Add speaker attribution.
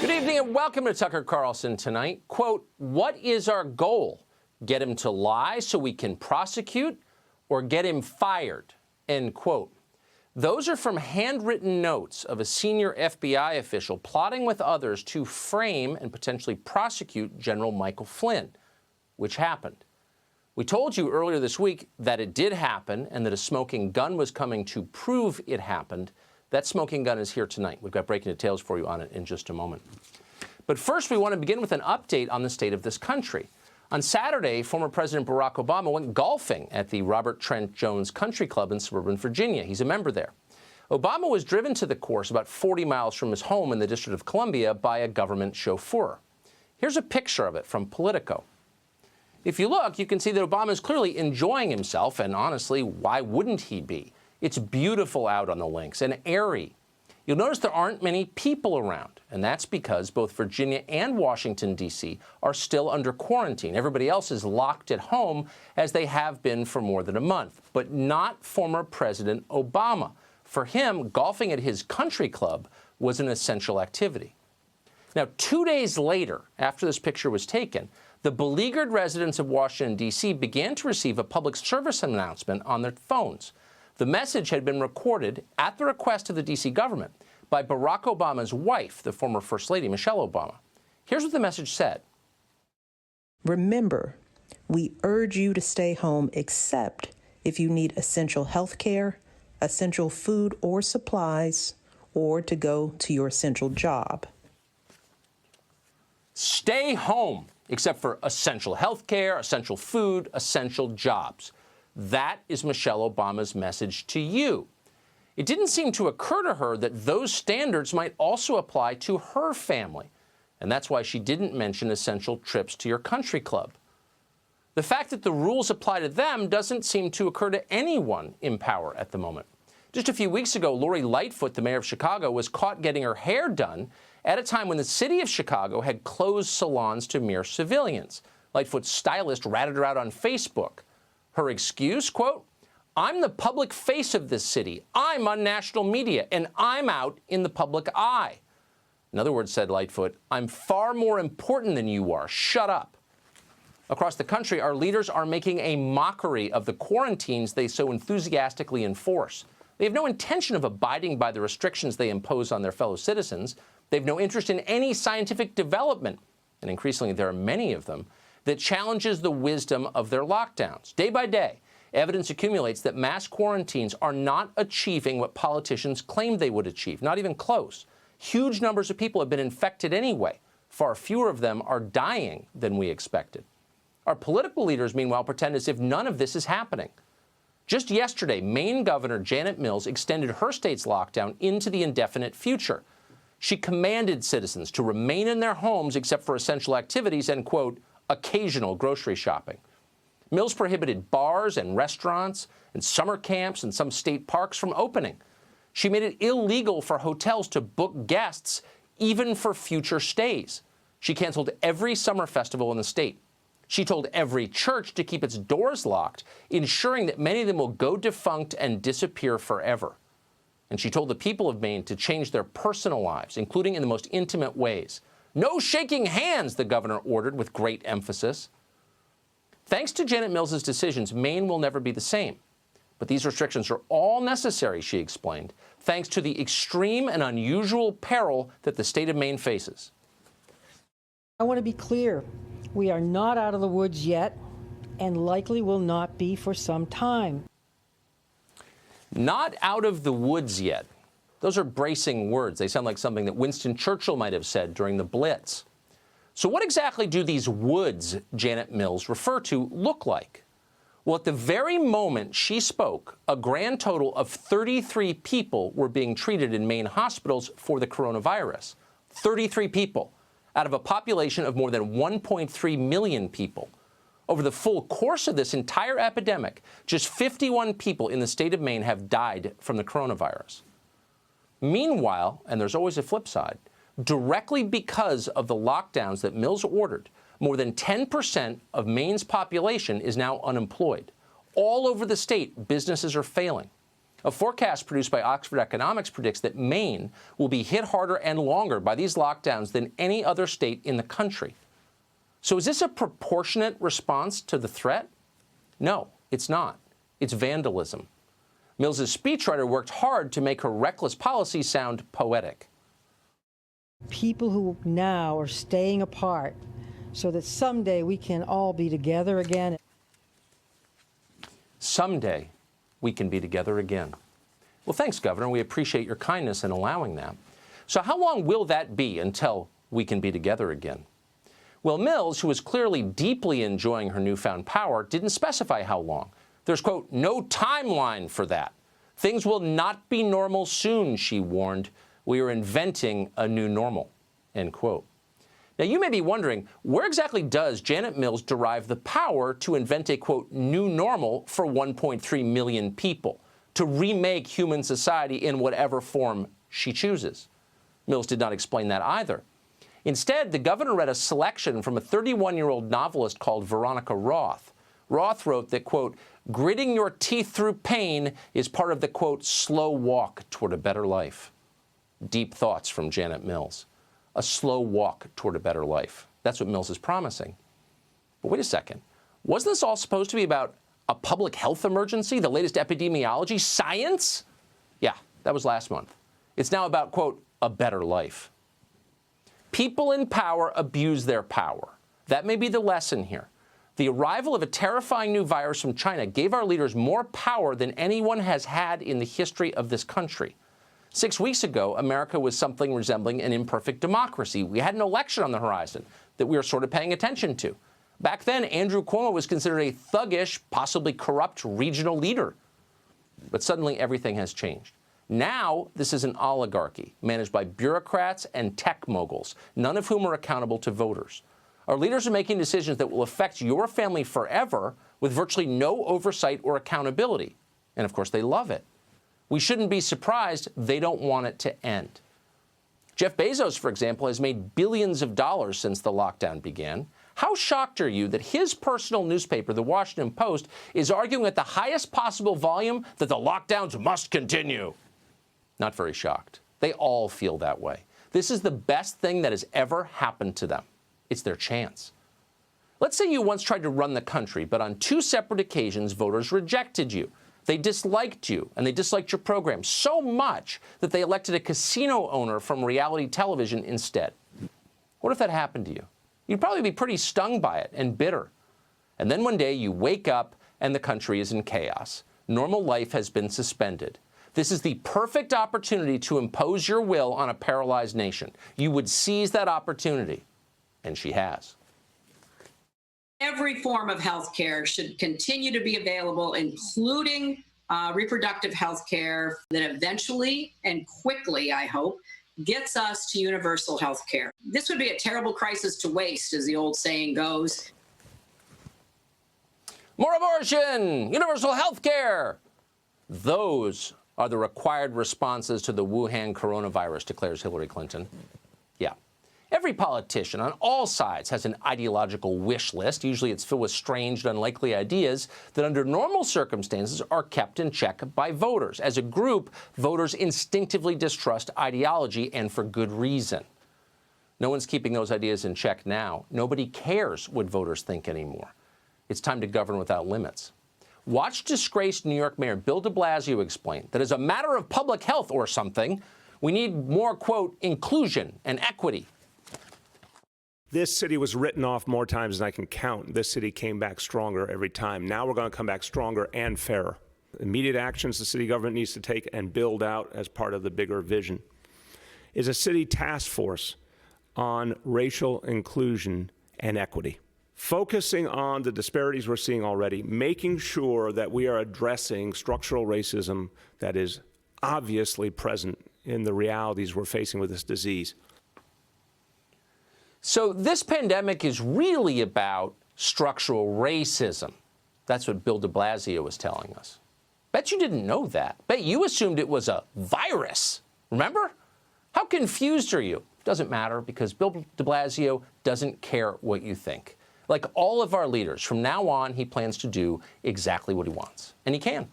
Speaker 1: Good evening and welcome to Tucker Carlson Tonight. Quote, what is our goal? Get him to lie so we can prosecute or get him fired? End quote. Those are from handwritten notes of a senior FBI official plotting with others to frame and potentially prosecute General Michael Flynn, which happened. We told you earlier this week that it did happen and that a smoking gun was coming to prove it happened. That smoking gun is here tonight. We've got breaking details for you on it in just a moment. But first, we want to begin with an update on the state of this country. On Saturday, former President Barack Obama went golfing at the Robert Trent Jones Country Club in suburban Virginia. He's a member there. Obama was driven to the course about 40 miles from his home in the District of Columbia by a government chauffeur. Here's a picture of it from Politico. If you look, you can see that Obama is clearly enjoying himself, and honestly, why wouldn't he be? It's beautiful out on the links and airy. You'll notice there aren't many people around, and that's because both Virginia and Washington, D.C. are still under quarantine. Everybody else is locked at home, as they have been for more than a month, but not former President Obama. For him, golfing at his country club was an essential activity. Now, 2 days later, after this picture was taken, the beleaguered residents of Washington, D.C. began to receive a public service announcement on their phones. The message had been recorded at the request of the D.C. government by Barack Obama's wife, the former First Lady, Michelle Obama. Here's what the message said.
Speaker 2: Remember, we urge you to stay home except if you need essential health care, essential food or supplies, or to go to your essential job.
Speaker 1: Stay home except for essential health care, essential food, essential jobs. That is Michelle Obama's message to you. It didn't seem to occur to her that those standards might also apply to her family, and that's why she didn't mention essential trips to your country club. The fact that the rules apply to them doesn't seem to occur to anyone in power at the moment. Just a few weeks ago, Lori Lightfoot, the mayor of Chicago, was caught getting her hair done at a time when the city of Chicago had closed salons to mere civilians. Lightfoot's stylist ratted her out on Facebook. Her excuse, quote, I'm the public face of this city. I'm on national media, and I'm out in the public eye. In other words, said Lightfoot, I'm far more important than you are. Shut up. Across the country, our leaders are making a mockery of the quarantines they so enthusiastically enforce. They have no intention of abiding by the restrictions they impose on their fellow citizens. They have no interest in any scientific development, and increasingly there are many of them, that challenges the wisdom of their lockdowns. Day by day, evidence accumulates that mass quarantines are not achieving what politicians claimed they would achieve, not even close. Huge numbers of people have been infected anyway. Far fewer of them are dying than we expected. Our political leaders, meanwhile, pretend as if none of this is happening. Just yesterday, Maine Governor Janet Mills extended her state's lockdown into the indefinite future. She commanded citizens to remain in their homes except for essential activities and, quote, occasional grocery shopping. Mills prohibited bars and restaurants and summer camps and some state parks from opening. She made it illegal for hotels to book guests even for future stays. She canceled every summer festival in the state. She told every church to keep its doors locked, ensuring that many of them will go defunct and disappear forever. And she told the people of Maine to change their personal lives, including in the most intimate ways. No shaking hands, the governor ordered with great emphasis. Thanks to Janet Mills' decisions, Maine will never be the same. But these restrictions are all necessary, she explained, thanks to the extreme and unusual peril that the state of Maine faces.
Speaker 3: I want to be clear. We are not out of the woods yet, and likely will not be for some time.
Speaker 1: Not out of the woods yet. Those are bracing words. They sound like something that Winston Churchill might have said during the Blitz. So what exactly do these woods Janet Mills refer to look like? Well, at the very moment she spoke, a grand total of 33 people were being treated in Maine hospitals for the coronavirus. 33 people out of a population of more than 1.3 million people. Over the full course of this entire epidemic, just 51 people in the state of Maine have died from the coronavirus. Meanwhile, and there's always a flip side, directly because of the lockdowns that Mills ordered, more than 10% of Maine's population is now unemployed. All over the state, businesses are failing. A forecast produced by Oxford Economics predicts that Maine will be hit harder and longer by these lockdowns than any other state in the country. So is this a proportionate response to the threat? No, it's not. It's vandalism. Mills's speechwriter worked hard to make her reckless policy sound poetic.
Speaker 3: People who now are staying apart so that someday we can all be together again.
Speaker 1: Someday we can be together again. Well, thanks, Governor. We appreciate your kindness in allowing that. So how long will that be until we can be together again? Well, Mills, who was clearly deeply enjoying her newfound power, didn't specify how long. There's, quote, no timeline for that. Things will not be normal soon, she warned. We are inventing a new normal, end quote. Now, you may be wondering, where exactly does Janet Mills derive the power to invent a, quote, new normal for 1.3 million people, to remake human society in whatever form she chooses? Mills did not explain that either. Instead, the governor read a selection from a 31-year-old novelist called Veronica Roth. Roth wrote that, quote, gritting your teeth through pain is part of the, quote, slow walk toward a better life. Deep thoughts from Janet Mills. A slow walk toward a better life. That's what Mills is promising. But wait a second. Wasn't this all supposed to be about a public health emergency, the latest epidemiology, science? Yeah, that was last month. It's now about, quote, a better life. People in power abuse their power. That may be the lesson here. The arrival of a terrifying new virus from China gave our leaders more power than anyone has had in the history of this country. 6 weeks ago, America was something resembling an imperfect democracy. We had an election on the horizon that we were sort of paying attention to. Back then, Andrew Cuomo was considered a thuggish, possibly corrupt regional leader. But suddenly everything has changed. Now, this is an oligarchy managed by bureaucrats and tech moguls, none of whom are accountable to voters. Our leaders are making decisions that will affect your family forever with virtually no oversight or accountability. And of course, they love it. We shouldn't be surprised they don't want it to end. Jeff Bezos, for example, has made billions of dollars since the lockdown began. How shocked are you that his personal newspaper, The Washington Post, is arguing at the highest possible volume that the lockdowns must continue? Not very shocked. They all feel that way. This is the best thing that has ever happened to them. It's their chance. Let's say you once tried to run the country, but on 2 separate occasions, voters rejected you. They disliked you, and they disliked your program so much that they elected a casino owner from reality television instead. What if that happened to you? You'd probably be pretty stung by it and bitter. And then one day you wake up and the country is in chaos. Normal life has been suspended. This is the perfect opportunity to impose your will on a paralyzed nation. You would seize that opportunity, and she has.
Speaker 4: Every form of health care should continue to be available, including reproductive health care that eventually and quickly, I hope, gets us to universal health care. This would be a terrible crisis to waste, as the old saying goes.
Speaker 1: More abortion! Universal health care! Those are the required responses to the Wuhan coronavirus, declares Hillary Clinton. Yeah. Every politician on all sides has an ideological wish list. Usually it's filled with strange and unlikely ideas that under normal circumstances are kept in check by voters. As a group, voters instinctively distrust ideology, and for good reason. No one's keeping those ideas in check now. Nobody cares what voters think anymore. It's time to govern without limits. Watch disgraced New York Mayor Bill de Blasio explain that as a matter of public health or something, we need more, quote, inclusion and equity.
Speaker 5: This city was written off more times than I can count. This city came back stronger every time. Now we're going to come back stronger and fairer. Immediate actions the city government needs to take and build out as part of the bigger vision is a city task force on racial inclusion and equity, focusing on the disparities we're seeing already, making sure that we are addressing structural racism that is obviously present in the realities we're facing with this disease.
Speaker 1: So this pandemic is really about structural racism. That's what Bill de Blasio was telling us. Bet you didn't know that. Bet you assumed it was a virus. Remember? How confused are you? Doesn't matter, because Bill de Blasio doesn't care what you think. Like all of our leaders, from now on, he plans to do exactly what he wants. And he can.